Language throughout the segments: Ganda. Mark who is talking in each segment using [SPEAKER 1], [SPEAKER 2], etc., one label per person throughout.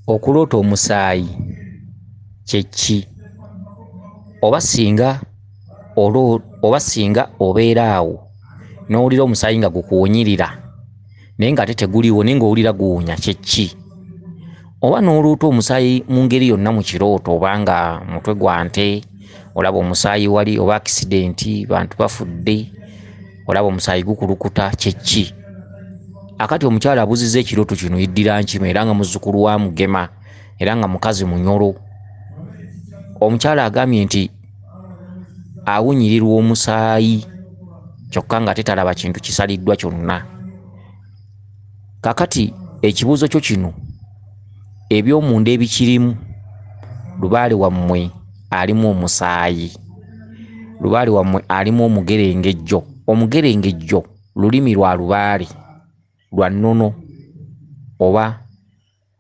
[SPEAKER 1] Okuloota omusaayi kye ki? Oba singa obeera awo n'owulira omusaayi nga gukuwunyirira naye ng'ate teguliiwo naye ng'owulira guwunya kye ki? Oba n'oloota omusaayi mu ngeri yonna mu kirooto, obanga mutwe gwa nte olaba omusaayi wali, oba akisidenti bantu bafudde olaba omusaayi gukulukuta, kye ki? Akati omukyala abuzizza ekirooto kino yeddira nkima era nga muzzukulu wa Mugema era nga mukazi munyolo. Omukyala agambye nti awunyirirwa omusaayi kyokka nga tetalaba kintu kisaliddwa kyonna. Kakati ekibuuzo kyo kino eby'omunda ebikirimu, lubaale wammwe alimu omusaayi, lubaale wammwe alimu omugerengejjo. Omugerengejjo lulimi lwa lubaale lwa nnono oba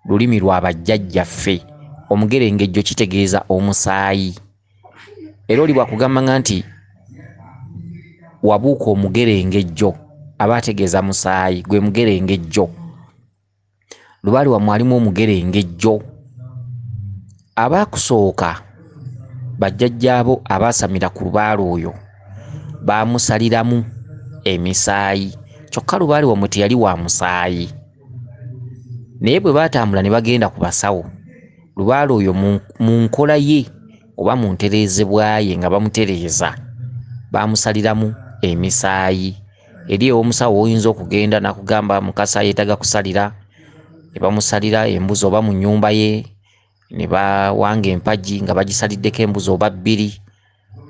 [SPEAKER 1] lulimi lwa bajjajjaffe. Omugerengejjo kitegeeza omusaayi. Era oli bwakugamba nti wabuuka omugerengejjo aba ategeeza musaayi, gwe mugerengejjo. Lubaale wammwe alimu omugerengejjo. Abaakusooka bajjajjaabo abaasamira ku lubaale oyo baamusaliramu emisaayi kyokka lubaale wammwe teyali wa musaayi. Naye bwe baatambula ne bagenda ku basawo, lubaale oyo mu nkola ye oba mu ntereezebwa ye nga bamutereeza baamusaliramu emisaayi. Eri ew'omusawo oyinza okugenda n'akugamba mukasa yeetaga kusalira, ne bamusalira embuzi oba mu nnyumba ye ne bawanga empagi nga bagisaliddeko embuzi oba bbiri,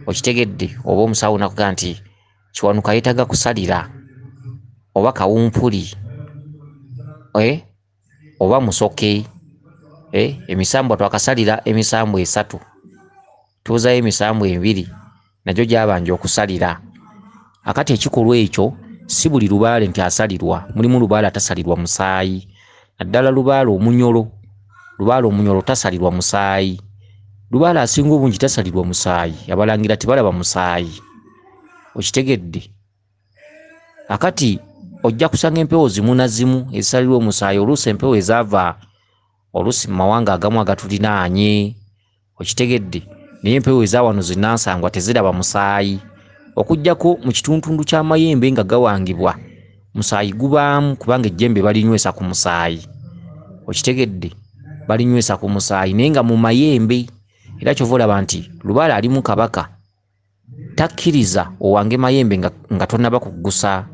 [SPEAKER 1] okitegedde. Oba omusawo n'akugamba nti Kiwanuka yeetaga kusalira, oba Kawumpuli oba Musoke, emisambwa twakasalira emisambwa 3, tuuzayo emisambwa 2 nagyo gyabanja okusalira. Akati ekikolwa ekyo si buli lubaale nti asalirwa, mulimu lubaale atasalirwa musaayi. Naddala lubaale omunyolo, lubaale omunyolo tasalirwa musaayi. Lubaale asinga obungi tasalirwa musaayi, abalangira tebalaba musaayi, okitegedde. Akati ojja kusanga empewo zimu na zimu ezisalirwa omusaayi, oluusi empewo ezaava oluusi mu mawanga agamu agatulinaanye, okitegedde. Naye empewo eza wano zinnansangwa teziraba musaayi, okuggyako mu kituntundu ky'amayembe nga gawangibwa musaayi gubaamu, kubanga ejjembe balinywesa ku musaayi, okitegedde, balinywesa ku musaayi. Naye nga mu mayembe, era kyova olaba nti lubaale alimu kabaka takkiriza owange mayembe nga tonnaba kuggusa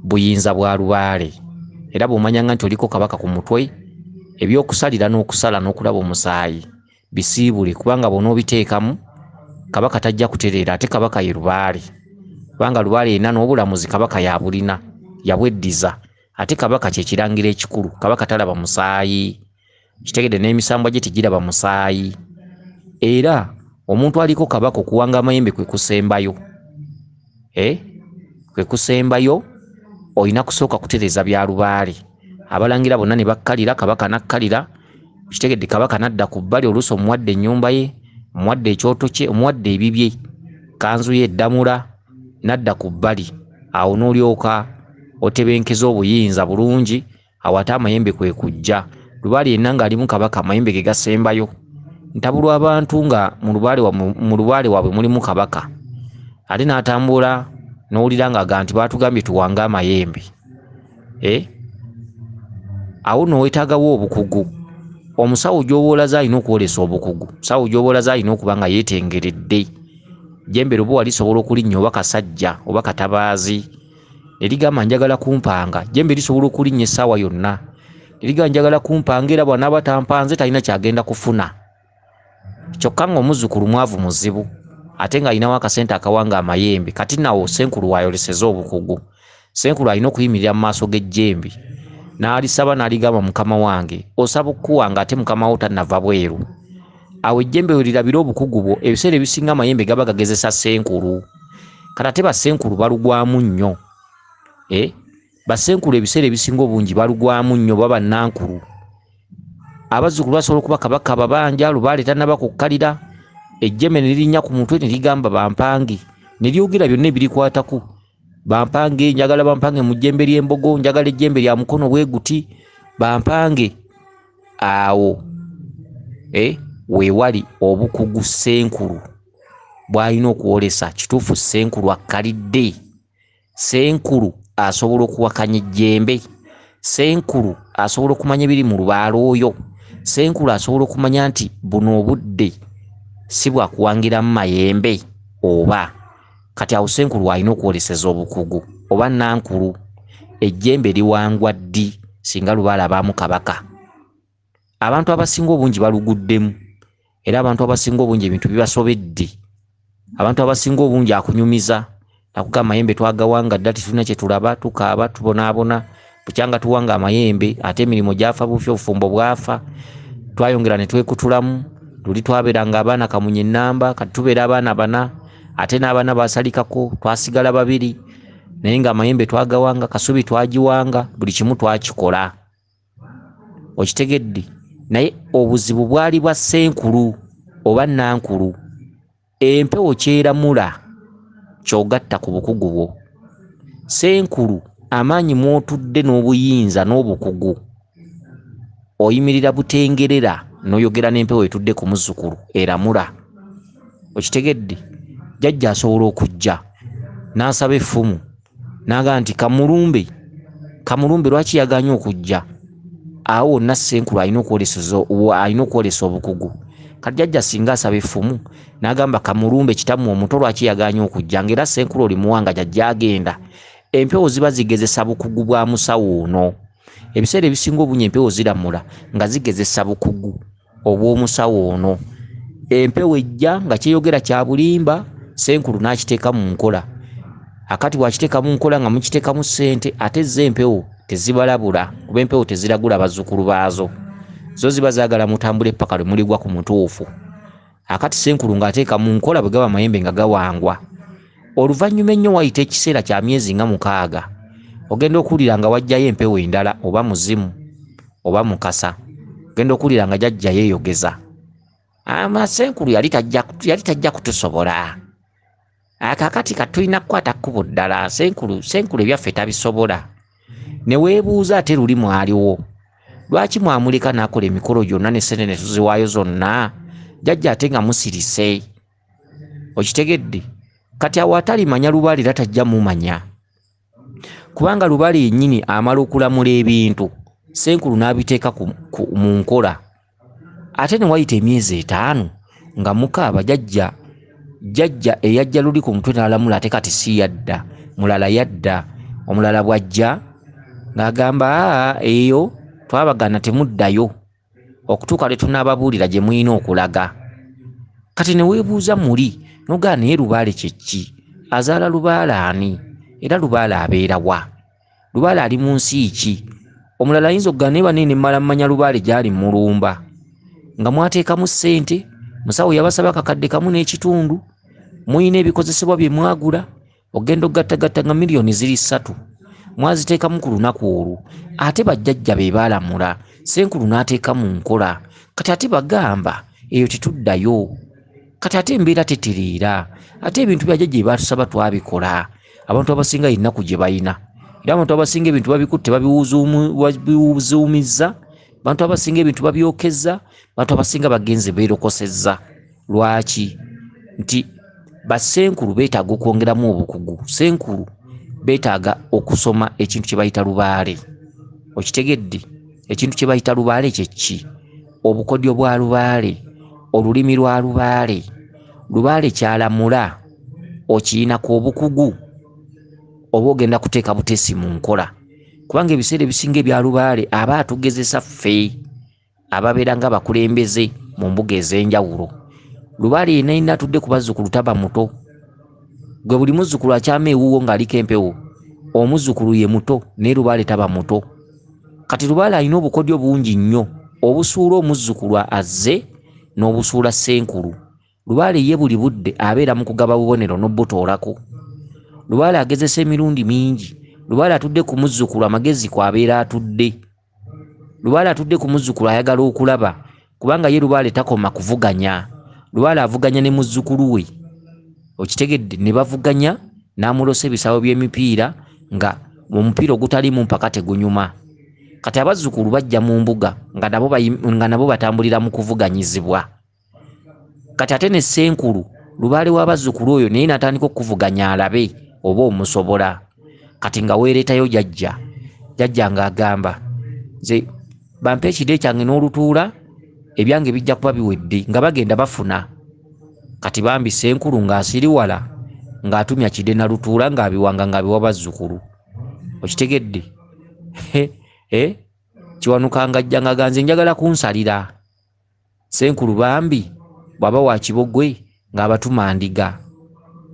[SPEAKER 1] buyinza bwa lubaale. Era bw'omanyanga nti oliko kabaka ku mutwe, eby'okusalira n'okusala n'okulaba omusaayi bisiibule, kubanga bw'onoobiteekamu kabaka tajja kutereera. Ate kabaka ye lubaale, kubanga lubaale yenna n'obulamuzi kabaka yabulina, yabweddiza. Ate kabaka kye kirangira ekikulu, kabaka talaba musaayi, kitegedde. N'emisambwa gye tegiraba musaayi. Era omuntu aliko kabaka okuwanga amayembe kwe kusembayo, kwe kusembayo, olina kusooka kutereeza bya lubaale. Abalangira bonna ne bakkalira, kabaka nakkalira, kitegedde. Kabaka nadda ku bbali, oluusi omuwadde ennyumba ye, omuwadde ekyoto kye, omuwadde ebibye, kanzu ye eddamula, nadda ku bbali. Awo n'olyoka otebenkeza obuyinza bulungi, awo ate amayembe kwe kujja. Lubaale yenna ng'alimu kabaka, amayembe ge gasembayo. Ntabulwa abantu nga mu lubaale waabwe mulimu kabaka, ate n'atambula n'owulira ng'aga nti baatugambye tuwange amayembe. Awo nno weetaagawo obukugu. Omusawo gy'oba olaze alina okwolesa obukugu, omusawo gy'oba olaze alina okuba nga yeetengeredde. Jjembe luba lisobola okulinnya oba kasajja oba katabaazi, ne ligamba njagala kumpanga, jjembe lisobola okulinnya essaawa yonna, ne ligamba njagala kumpanga, era bw'anaaba tampanze talina kyagenda kufuna. Kyokka ng'omuzzukulu mwavu muzibu, ate ng'alinawo akasente akawanga amayembe. Kati nawo senkulu wayoleseza obukugu. Senkulu alina okuyimirira mu maaso g'ejjembe n'alisaba n'aligamba, mukama wange osaba okuwanga ate mukama wo tannava bweru. Awo ejjembe we lirabira obukugu bwo, ebiseera ebisinga amayembe gaba gagezesa senkulu. Kati ate basenkulu balugwamu nnyo. Basenkulu ebiseera ebisinga obungi balugwamu nnyo, baba nankulu. Abazzukulu basobola okuba kabaka babanja, lubaale tannaba kukkalira, ejjembe ne lirinnya ku mutwe ne ligamba bampange, ne lyogera byonna ebirikwataku. Bampange, njagala bampange mu jjembe ly'embogo, njagala ejjembe lya mukono bwe guti, bampange awo weewali obukugu Ssenkulu bw'alina okuwolesa. Kituufu Ssenkulu akkalidde, Ssenkulu asobola okuwakanya ejjembe, Ssenkulu asobola okumanya ebiri mu lubaalo oyo, Ssenkulu asobola okumanya nti buno obudde si bwakuwangiramu mayembe oba. Kati awo Ssenkulu alina okuwoleseza obukugu. Oba Nankulu ejjembe liwangwa ddi singa lubaale abaamu kabaka? Abantu abasinga obungi baluguddemu, era abantu abasinga obungi ebintu bibasobedde. Abantu abasinga obungi akunyumiza nakugamba amayembe twagawanga dda tetulina kye tulaba, tukaaba tubonaabona, bukyanga tuwanga amayembe ate emirimu gyafa bufi, obufumbo bwafa, twayongera ne twekutulamu. Luli twabeeranga abaana kamunye ennamba, kati tubeera abaana bana, ate n'abaana basalikako twasigala babiri, naye nga amayembe twagawanga, Kasubi twagiwanga, buli kimu twakikola. Okitegedde? Naye obuzibu bwali bwa Ssenkulu oba Nankulu. Empewo kyeramula ky'ogatta ku bukugu bwo. Ssenkulu amaanyi mw'otudde n'obuyinza n'obukugu oyimirira butengerera n'oyogera n'empewo etudde ku muzzukulu eramula. Okitegedde? Jjajja asobola okujja n'asaba effumu n'agamba nti Kamulumbe lwaki yaganye okujja? Awo wonna Ssenkulu alina okwolesa obukugu. Kati jjajja singa asaba effumu n'agamba Kamulumbe kitammwe omuto lwaki yaganye okujja, ng'era Ssenkulu oli muwanga jjajja agenda, empewo ziba zigezesa bukugu bwa musawo ono. Ebiseera ebisinga obungi empewo ziramula nga zigezesa bukugu obw'omusawo ono. Empewo ejja nga kyeyogera kya bulimba, Ssenkulu n'akiteeka mu nkola. Akati bw'akiteeka mu nkola nga mukiteekamu ssente, ate zo empewo tezibalabula kuba empewo teziragula bazzukulu baazo, zo ziba zaagala mutambule paka lwe muligwa ku mutuufu. Akati Ssenkulu ng'ateeka mu nkola bwe gaba amayembe nga gawangwa. Oluvannyuma ennyo wayita ekiseera kya myezi nga 6, ogenda okuwulira nga wajjayo empewo endala, oba muzimu oba mukasa, ogenda okuwulira nga jjajja yeeyogeza. Ssenkulu yali tajja kutusobola. Akakati katulina kukwata kkubo ddala, Ssenkulu ebyaffe tabisobola. Ne weebuuza ate luli mwaliwo, lwaki mwamuleka n'akola emikolo gyonna ne ssente ne tuziwaayo zonna, jjajja ate nga musirise? Okitegedde? Kati awo atalimanya lubaale era tajja mumanya, kubanga lubaale yennyini amala okulamula ebintu, Ssenkulu n'abiteeka mu nkola. Ate ne wayita emyezi 5 nga mukaaba jjajja eyajja luli ku mutwe n'alamula, ate kati si yadda, mulala yadda. Omulala bw'ajja ng'agamba eyo twabagana temuddayo okutuuka lwe tunaababuulira gye mulina okulaga. Kati ne weebuuza muli n'ogaa naye lubaale kye ki? Azaala lubaale ani? Era lubaale abeera wa? Lubaale ali mu nsi ki? Omulala ayinza okugaa naye banene mmala mmanya lubaale gy'ali mulumba, nga mwateekamu ssente, musawo yabasaba akakadde kamu n'ekitundu, muyina ebikozesebwa bye mwagula, ogenda okugattagatta nga miliyoni ziri 3 mwaziteekamu ku lunaku olwo, ate bajjajja be baalamula, Ssenkulu n'ateeka mu nkola. Kati ate bagamba eyo tetuddayo. Kati ate embeera tetereera, ate ebintu bya jjajja baatusaba twabikola. Abantu abasinga ennaku gye balina, era abantu abasinga ebintu babikutte babiwuzuumizza, abantu abasinga ebintu babyokezza, abantu abasinga bagenze beerokosezza. Lwaki? Nti Ssenkulu beetaaga okwongeramu obukugu. Ssenkulu beetaaga okusoma ekintu kye bayita lubaale. Okitegedde? Ekintu kye bayita lubaale kye ki? Obukodyo bwa lubaale, olulimi lwa lubaale. Lubaale kyalamula okiyinako obukugu oba ogenda kuteeka buteesi mu nkola, kubanga ebiseera ebisinga ebya lubaale aba atugezesa ffe ababeera nga bakulembeze mu mbuga ez'enjawulo. Lubaale yenna yenna atudde ku bazzukulu taba muto. Gwe buli muzzukulu akyama ewuwo ng'aliko empewo, omuzzukulu ye muto naye lubaale taba muto. Kati lubaale alina obukodyo bungi nnyo obusuula omuzzukulu azze n'obusuula Ssenkulu. Lubaale ye buli budde abeera mu kugaba bubonero n'obbutoolako. Lubaale agezesa emirundi mingi. Lubaale atudde ku muzzukulu amagezi kw'abeera atudde. Lubaale atudde ku muzzukulu ayagala okulaba, kubanga ye Lubaale takoma kuvuganya. Lubaale avuganya ne muzzukulu we. Okitegedde? Ne bavuganya n'amulosa ebisaawo by'emipiira nga omupiira ogutalimu mpaka tegunyuma. kati abazzukulu bajja mu mbuga nga nabo batambulira mu kuvuganyizibwa. Kati ate ne Ssenkulu lubaale w'abazzukulu oyo naye natandika okuvuganya alabe oba omusobola. Kati nga weeretayo jjajja ng'agamba nze bampe ekide kyange n'olutuula ebyange bijja kuba biwedde, nga bagenda bafuna. Kati bambi Ssenkulu ng'asiriwala ng'atumya kide na lutuula ng'abiwanga ng'abiwa bazzukulu. Okitegedde? Kiwanuka ng'ajja ng'aga nze njagala kunsalira. Ssenkulu bambi bw'aba wa Kibogwe ng'abatuma Ndiga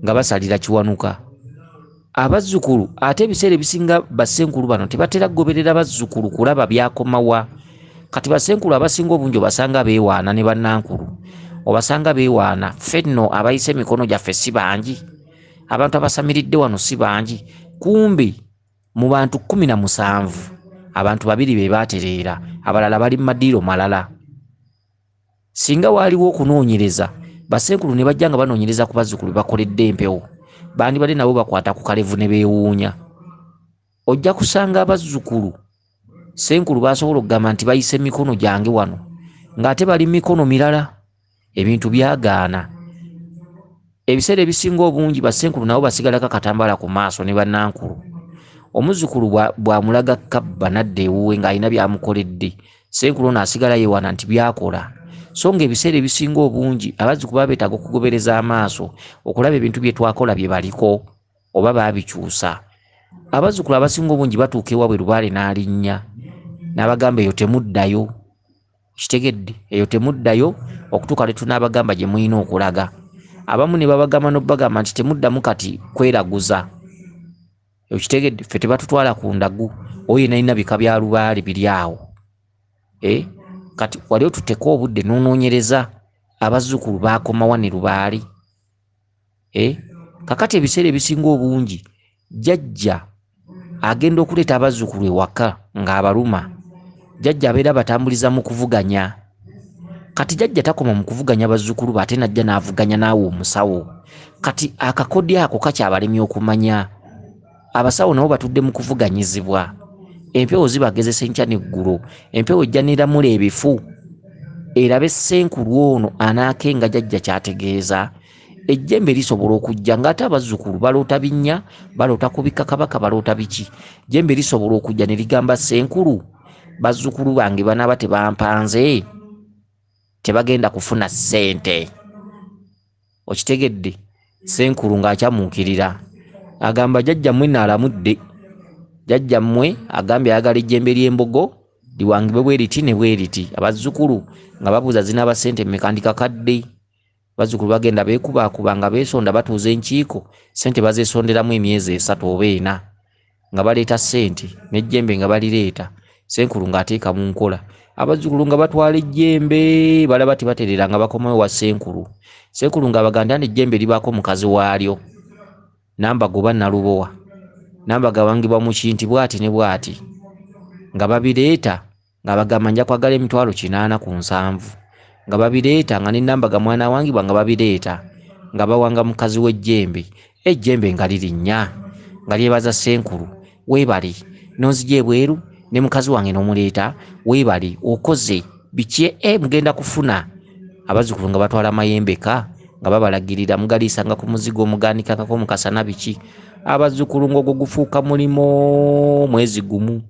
[SPEAKER 1] nga basalira Kiwanuka. Abazzukulu ate ebiseera ebisinga Bassenkulu bano tebatera kugoberera bazzukulu kulaba byakomawa. Kati Bassenkulu abasinga obungi obasanga beewaana ne bannankulu, obasanga beewaana. Ffe nno abayise emikono gyaffe si bangi, abantu abasamiridde wano si bangi. Kumbe mu bantu 17 abantu 2 be baatereera, abalala bali mu madiiro malala. Singa waaliwo okunoonyereza, Bassenkulu ne bajja nga banoonyereza ku bazzukulu bakoledde empewo, bandibadde nabo bakwata ku kalevu ne beewuunya. Ojja kusanga abazzukulu Ssenkulu basobola okugamba nti bayise emikono gyange wano, ng'ate bali mikono mirala. Ebintu byagaana. Ebiseera ebisinga obungi Bassenkulu nabo basigalako akatambaala ku maaso ne bannankulu. Omuzzukulu bw'amulaga kabba nadda ewuwe ng'alina byamukoledde, Ssenkulu ono asigala yeewaana nti byakola. So nga ebiseera ebisinga obungi abazzukulu baba beetaaga okugobereza amaaso okulaba ebintu bye twakola bye baliko oba baabikyusa. Abazzukulu abasinga obungi batuuka ewaabwe lubaale n'alinnya n'abagamba eyo temuddayo. Kitegedde? Eyo temuddayo okutuuka lwe tunaabagamba gye mulina okulaga. Abamu ne babagamba n'obbagamba nti temuddamu kati kweraguza. Okitegedde? Ffe tebatutwala ku ndagu, oyo nalina bika bya lubaale biri awo. Kati wali otutteko obudde n'onoonyereza abazzukulu baakomawa ne lubaale. Kakati ebiseera ebisinga obungi jjajja agenda okuleeta abazzukulu ewaka ng'abaluma. Jjajja abeera batambuliza mu kuvuganya. Kati jjajja takoma mu kuvuganya bazzukulu ate najja n'avuganya naawe omusawo. Kati akakodyo ako kakyabalemye okumanya. Abasawo nabo batudde mu kuvuganyizibwa. Empewo zibagezesa enkya n'eggulo. Empewo ejja n'eramula ebifu. Erabe Ssenkulu ono anaakenga jjajja kyategeeza. Ejjembe lisobola okujja ng'ate abazzukulu baloota binnya, baloota kubika kabaka, baloota biki. Jjembe lisobola okujja ne ligamba Ssenkulu, bazzukulu bange banaaba tebampanze, tebagenda kufuna ssente. Okitegedde? Ssenkulu ng'akyamuukirira agamba jjajjammwe naalamudde. Jjajjammwe agambye ayagala ejjembe ly'embogo liwangibwe bwe liti ne bwe liti. Abazzukulu nga babuuza zinaaba ssente mmeka ndikakadde. Bazzukulu bagenda beekubaakuba nga beesonda batuuza enkiiko, ssente bazeesonderamu emyezi 3 oba 4 nga baleeta ssente n'ejjembe nga balireeta. Ssenkulu ng'ateeka mu nkola. Abazzukulu nga batwala ejjembe balaba tibaterera nga bakomawo wa Ssenkulu. Ssenkulu ng'abaganda n'ejjembe libaako mukazi waalyo. Nambaga oba Nalubowa. Nambaga awangibwa mu kinti bw'ati ne bw'ati. Nga babireeta nga bagamba nja kwagala emitwalo 87. Nga babireeta nga ne Nambaga mwana awangibwa nga babireeta nga bawanga mukazi w'ejjembe. Ejjembe nga lirinnya nga lyebaza Ssenkulu, weebali nonzija ebweru ne mukazi wange n'omuleeta, weebali okoze biki mugenda kufuna. Abazzukulu nga batwala mayembeka nga babalagirira mugaliisanga ku muzigo omugaanikangako mu kasana biki. Abazzukulu ng'ogwo gufuuka mulimo mwezi gumu,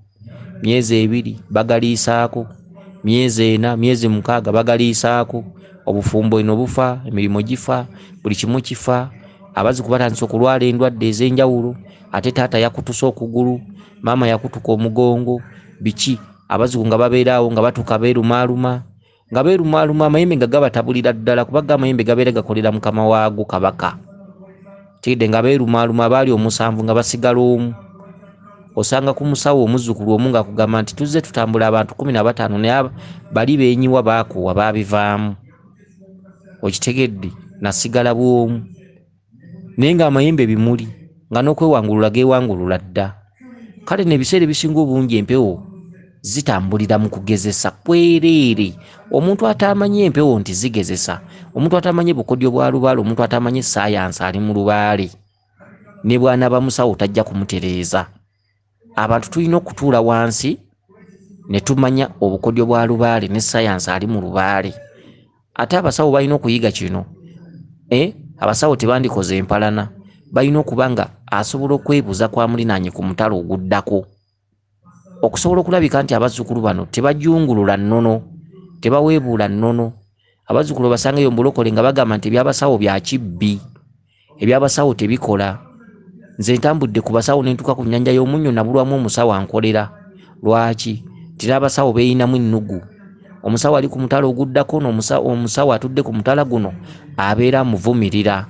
[SPEAKER 1] myezi 2 bagaliisaako, myezi 4, myezi 6 bagaliisaako. Obufumbo eno bufa, emirimu gifa, buli kimu kifa. Abazzukulu batandise okulwala endwadde ez'enjawulo. Ate taata yakutusa okugulu, maama yakutuka omugongo, biki. Abazzukulu nga babeeraawo nga batuuka beerumaaluma, nga beerumaaluma amayembe nga gabatabulira ddala kuba amayembe gabeera gakolera mukama waago kabaka. Tidde nga beerumaaluma baali 7 nga basigala omu. Osanga ku musawo omuzzukulu omu nga kugamba nti tuzze tutambula abantu 15 naye bali beenyiwa baakuwa baabivaamu. Okitegedde? Nasigala bw'omu. Naye nga amayembe bimuli nga n'okwewangulula geewangulula dda. Kale n'ebiseera ebisinga obungi empewo zitambulira mu kugezesa kwereere. Omuntu atamanye empewo nti zigezesa, omuntu atamanye bukodyo bwa lubaale, omuntu atamanye saayansi ali mu lubaale, ne bw'anaaba musawo tajja kumutereeza. Abantu tulina okutuula wansi ne tumanya obukodyo bwa Lubaale ne science ali mu Lubaale. Ate abasawo balina okuyiga kino. Abasawo tebandikoze empalana, balina okuba nga asobola okwebuuza kwa mulinaanye ku mutalo oguddako, okusobola okulabika nti abazzukulu bano tebajungulula nnono, tebaweebuula nnono. Abazzukulu basangeyo mbulokole nga bagamba nti ebyabasawo bya kibbi, ebyabasawo tebikola. Nze ntambudde ku basawo ne ntuuka ku nnyanja y'omunnyo nabulwamu omusawo ankolera. Lwaki? Tira abasawo beeyinamu ennugu. Omusawo ali ku mutalo oguddako omusawo atudde ku mutala guno abeera amuvumirira,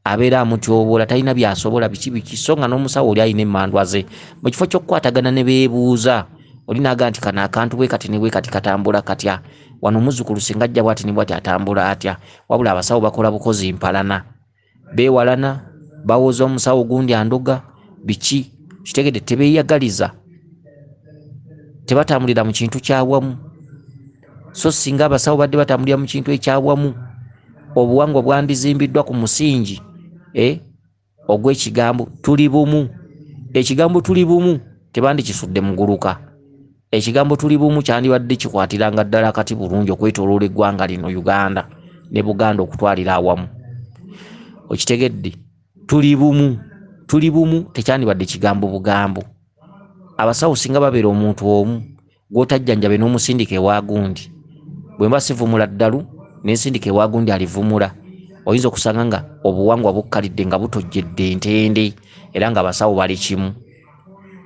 [SPEAKER 1] abeera amutyoboola, talina byasobola biki so nga n'omusawo oli alina emmandwa ze. Mu kifo ky'okukwatagana ne beebuuza oli naaga nti kano akantu bwe kati ne bwe kati katambula katya, wano omuzzukulu singa ajja bw'ati ne bw'ati atambula atya. Wabula abasawo bakola bukozi mpalana, beewalana, bawooza omusawo gundi andoga biki, kitegedde tebeeyagaliza, tebatambulira mu kintu kyawamu. So singa abasawo badde batambulira mu kintu ekyawamu, obuwangwa bwandizimbiddwa ku musingi ogw'ekigambo tuli bumu. Ekigambo tuli bumu tebandikisudde muguluka. Ekigambo tuli bumu kyandibadde kikwatiranga ddala akati bulungi okwetooloola eggwanga lino Uganda ne Buganda okutwalira awamu. Okitegedde? Tuli bumu, tuli bumu tekyandibadde kigambo bugambo. Abasawo singa babeera omuntu omu gw'otajjanjabe n'omusindika ewa gundi, bwe mba sivumula ddalu n'ensindika ewa gundi alivumula, oyinza okusanga nga obuwangwa bukkalidde nga butojjedde entende era nga abasawo bali kimu.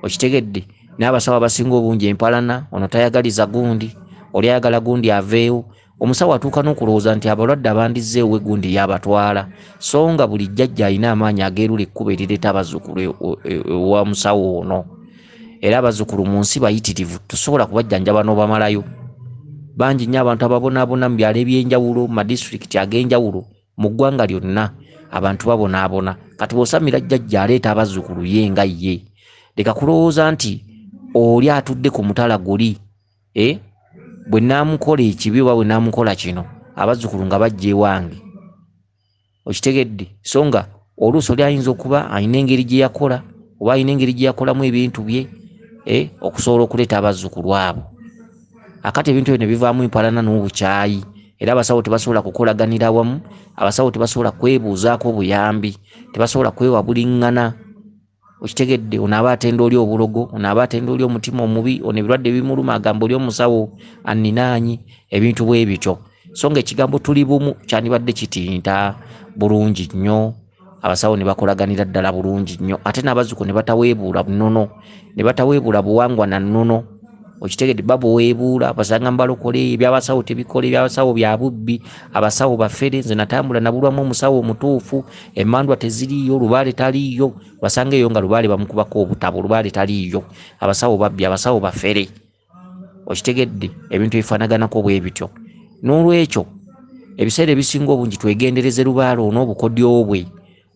[SPEAKER 1] Okitegedde? N'abasawo abasinga obungi empalana, ono tayagaliza gundi, oli ayagala gundi aveewo. Omusawo atuuka n'okulowooza nti abalwadde abandizzeewo we gundi yabatwala, so nga buli jjajja alina amaanyi ageerula ekkubo erireeta abazzukulu ewa musawo ono. Era abazzukulu mu nsi bayitirivu, tosobola kubajjanjaba n'obamalayo. Bangi nnyo abantu ababonaabona mu byalo eby'enjawulo, mu madisitulikiti ag'enjawulo, mu ggwanga lyonna abantu babonaabona. Kati bw'osamira jjajja aleeta abazzukulu ye nga ye, leka kulowooza nti oli atudde ku mutala guli bwe naamukola ekibi oba bwe naamukola kino abazzukulu nga bajja ewange. Okitegedde? So nga oluusi oli ayinza okuba alina engeri gye yakola oba alina engeri gye yakolamu ebintu bye okusobola okuleeta abazzukulu abo. Akati ebintu ebyo ne bivaamu empalana n'obukyayi, era abasawo tebasobola kukolaganira awamu, abasawo tebasobola kwebuuzaako buyambi, tebasobola kwewabuliŋŋana. Okitegedde? Ono aba atenda oli obulogo, ono aba atenda oli omutima omubi, ono ebirwadde bimuluma agamba oli omusawo anninaanyi, ebintu bwe bityo. So nga ekigambo tuli bumu kyandibadde kitinta bulungi nnyo, abasawo ne bakolaganira ddala bulungi nnyo, ate n'abazzukulu ne bataweebuula nnono, ne bataweebuula buwangwa na nnono. Okitegedde? Babuweebuula basanga mbalokole ebyabasawo tebikola, ebyabasawo bya bubbi, abasawo baffere. Nze natambula nabulwamu omusawo omutuufu, emmandwa teziriiyo, Lubaale taliiyo, basangeyo nga Lubaale bamukubako obutabo, Lubaale taliiyo, abasawo babbi, abasawo baffere. Okitegedde? Ebintu ebifaanaganako bwe bityo. N'olwekyo ebiseera ebisinga obungi twegendereze Lubaale ono obukodyo bwe.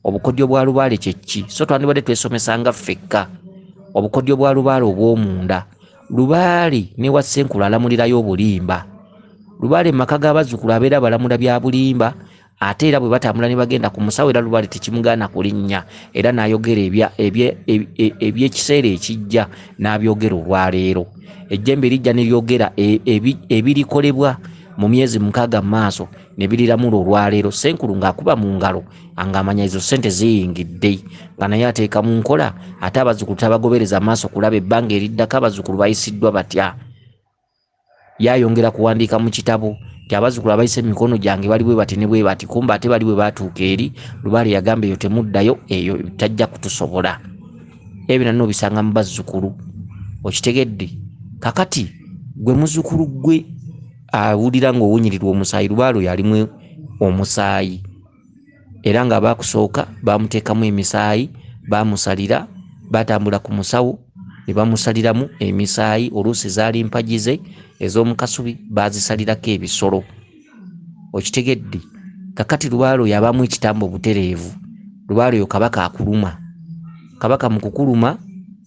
[SPEAKER 1] Obukodyo bwa Lubaale kye ki? So twandibadde twesomesanga ffekka obukodyo bwa Lubaale obw'omunda. Lubaale ne wa Ssenkulu alamulirayo obulimba. Lubaale mu maka g'abazzukulu abeera balamula bya bulimba, ate era bwe batambula ne bagenda ku musawo era Lubaale tekimugaana kulinnya, era n'ayogera eby'ekiseera ekijja n'abyogera olwaleero. Ejjembe lijja ne lyogera ebirikolebwa mu myezi 6 mu maaso ne biriramula olwaleero. Ssenkulu ng'akuba mu ngalo ng'amanya ezo ssente ziyingidde, nga naye ateeka mu nkola, ate abazzukulu tabagobereza maaso kulaba ebbanga eriddako abazzukulu bayisiddwa batya. Yayongera kuwandiika mu kitabo nti abazzukulu abayise emikono gyange bali bwe bati ne bwe bati, kumba ate bali bwe baatuuka eri Lubaale yagamba eyo temuddayo, eyo tajja kutusobola. Ebyo nanno bisanga mu bazzukulu. Okitegedde? Kakati gwe muzzukulu gwe awulira ng'owunyirirwa omusaayi, Lubaale oyo alimu omusaayi, era nga baakusooka baamuteekamu emisaayi, baamusalira, batambula ku musawo ne bamusaliramu emisaayi. Oluusi zaali mpagi ze ez'omu kasubi, baazisalirako ebisolo. Okitegedde? Kakati Lubaale oyo abaamu ekitambo butereevu. Lubaale oyo kabaka akuluma. Kabaka mu kukuluma,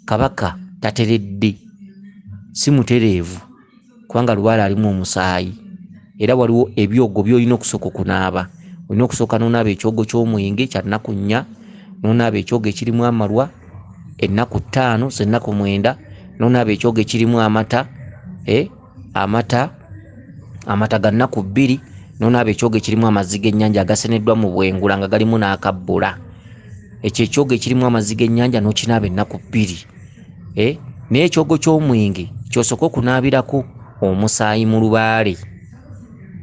[SPEAKER 1] kabaka tateredde, si mutereevu, kubanga Lubaale alimu omusaayi. Era waliwo ebyogo by'olina okusooka okunaaba. Olina okusooka n'onaaba ekyogo ky'omwenge kya nnaku 4, n'onaaba ekyogo ekirimu amalwa ennaku 5 z'ennaku 9, n'onaaba ekyogo ekirimu amata amata ga nnaku 2 nonaaba ekyogo ekirimu amazzi g'ennyanja agaseneddwa mu bwengula nga galimu n'akabbula. Ekyo ekyogo ekirimu amazzi g'ennyanja n'okinaaba ennaku 2. Naye ekyogo ky'omwenge kyosooka okunaabirako omusaayi mu lubaale,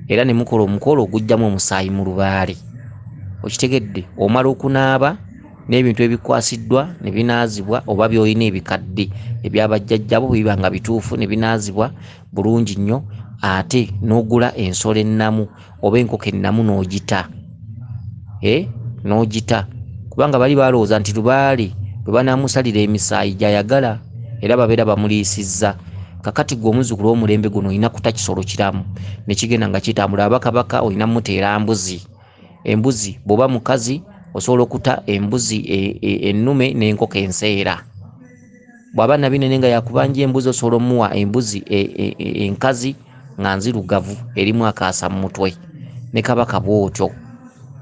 [SPEAKER 1] era ne mukola omukolo ogujjamu omusaayi mu lubaale. Okitegedde? Omala okunaaba n'ebintu ebikwasiddwa ne binaazibwa, oba by'olina ebikadde ebyabajjajjabo biba nga bituufu ne binaazibwa bulungi nnyo, ate n'ogula ensolo ennamu oba enkoko ennamu n'ogita. N'ogita kubanga bali balowooza nti lubaale bwe banaamusalira emisaayi gy'ayagala era babeera bamuliisizza. Kakati gwe omuzzukulu w'omulembe guno olina kuta kisolo kiramu ne kigenda nga kitambula. Abakabaka olina muteera mbuzi. Embuzi bw'oba mukazi osobola okuta embuzi ennume n'enkoko enseera. Bw'aba nabinene nga yakubanja embuzi osobola omuwa embuzi enkazi nga nzirugavu erimu akaasa mu mutwe, ne kabaka bw'otyo.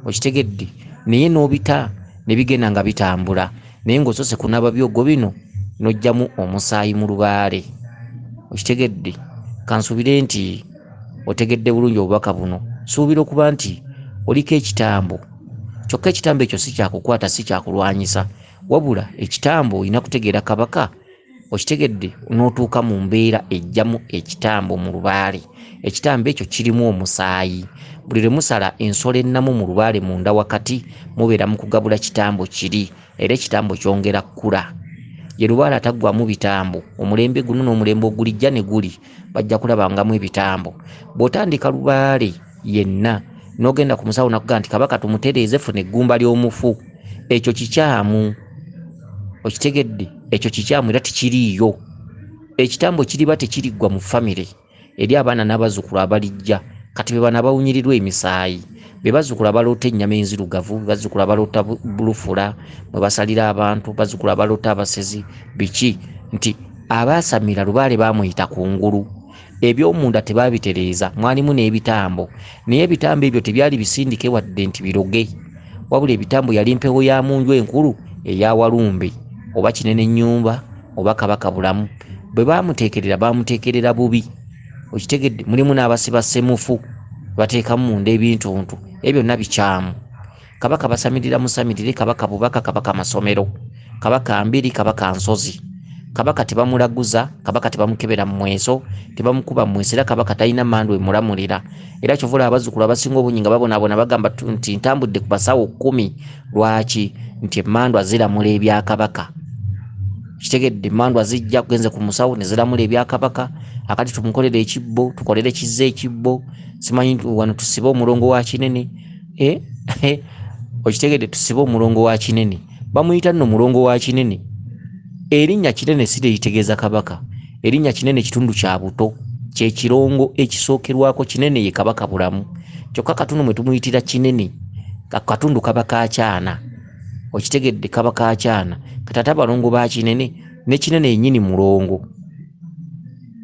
[SPEAKER 1] Okitegedde? Naye n'obita ne bigenda nga bitambula, naye ng'osose kunaaba byogo bino n'ojjamu omusaayi mu lubaale. Okitegedde? Kansuubire nti otegedde bulungi obubaka buno. Suubira okuba nti oliko ekitambo, kyokka ekitambo ekyo si kyakukwata, si kyakulwanyisa, wabula ekitambo olina kutegeera kabaka. Okitegedde? N'otuuka mu mbeera ejjamu ekitambo mu lubaale. Ekitambo ekyo kirimu omusaayi. Buli lwe musala ensolo ennamu mu lubaale munda wakati mubeera mu kugabula kitambo kiri, era ekitambo kyongera kkula. Ye lubaale ataggwamu bitambo, omulembe guno n'omulembe ogulijja ne guli bajja kulabangamu ebitambo. Bw'otandika lubaale yenna n'ogenda ku musawo nakugamba nti kabaka tumutereeze fune eggumba ly'omufu, ekyo kikyamu. Okitegedde? Ekyo kikyamu era tikiriiyo. Ekitambo kiriba tekiriggwa mu famire eri abaana n'abazzukulu abalijja. Kati be bana bawunyirirwa emisaayi, be bazzukulu abaloota ennyama enzirugavu, bazzukulu abaloota bulufula mwe basalira abantu, bazzukulu abaloota abasezi, biki nti abaasamira lubaale baamuyita kungulu. Eby'omunda tebabitereeza, mwalimu n'ebitambo, naye ebitambo ebyo tebyali bisindike wadde nti biroge, wabula ebitambo yali mpewo ya munju enkulu eya Walumbe oba Kinene Nnyumba oba Kabaka Bulamu. Bwe bamuteekerera bubi. Okitegedde? Mulimu n'abasiba ssemufu bateekamu munda ebintuntu, ebyo byonna bikyamu. Kabaka basamirira musamirire, kabaka bubaka, kabaka masomero, kabaka mbiri, kabaka nsozi. Kabaka tebamulaguza, kabaka tebamukebera mu mweso, tebamukuba mu mweso, era kabaka talina mmandu emulamulira. Era kyovula abazzukulu abasinga obungi nga babonaabona bagamba nti ntambudde ku basawo 10. Lwaki? Nti emmandu aziramula ebya kabaka. Kitegedde? Emmandu azijja kugenze ku musawo ne ziramula ebya kabaka. Akati tumukolere ekibbo, tukolere kizze ekibbo, simanyi wano tusibe omulongo wa Kinene. Okitegedde? Tusibe omulongo wa Kinene, bamuyita nno mulongo wa Kinene. Erinnya Kinene si liyitegeeza kabaka. Erinnya Kinene kitundu kya buto, kye kirongo ekisookerwako. Kinene ye Kabaka Bulamu, kyokka katundu mwe tumuyitira Kinene katundu kaba kakyana. Okitegedde? Kaba kakyana. Katata balongo ba Kinene ne Kinene yennyini mulongo.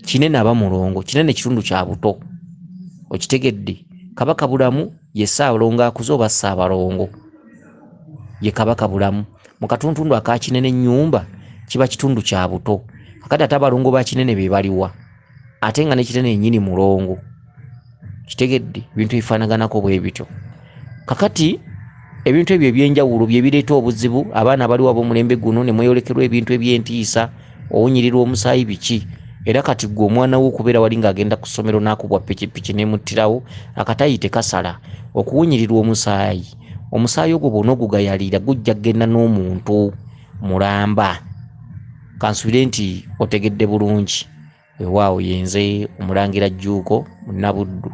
[SPEAKER 1] Kinene aba mulongo, Kinene kitundu kya buto. Okitegedde? Kabaka Bulamu ye Ssaalongo akuze oba Ssaabalongo, ye Kabaka Bulamu. Mu katuntundu aka Kinene Nnyumba kiba kitundu kya buto. Kakati ate abalongo ba Kinene be baliwa, ate nga ne Kinene yennyini mulongo. Kitegedde? Ebintu bifaanaganako bwe bityo. Kakati ebintu ebyo ebyenjawulo bye bireeta obuzibu. Abaana abaliwo ab'omulembe guno ne mweyolekerwa ebintu eby'entiisa, owunyirirwa omusaayi, biki. Era kati gwe omwana wo okubeera wali ng'agenda ku ssomero n'akubwa pikipiki n'emuttirawo, akatayi tekasala. Okuwunyirirwa omusaayi, omusaayi ogwo bw'ona ogugayalira gujja kgenda n'omuntu mulamba. Kansuubire nti otegedde bulungi. Weewaawo yenze Omulangira Jjuuko Munnabuddu.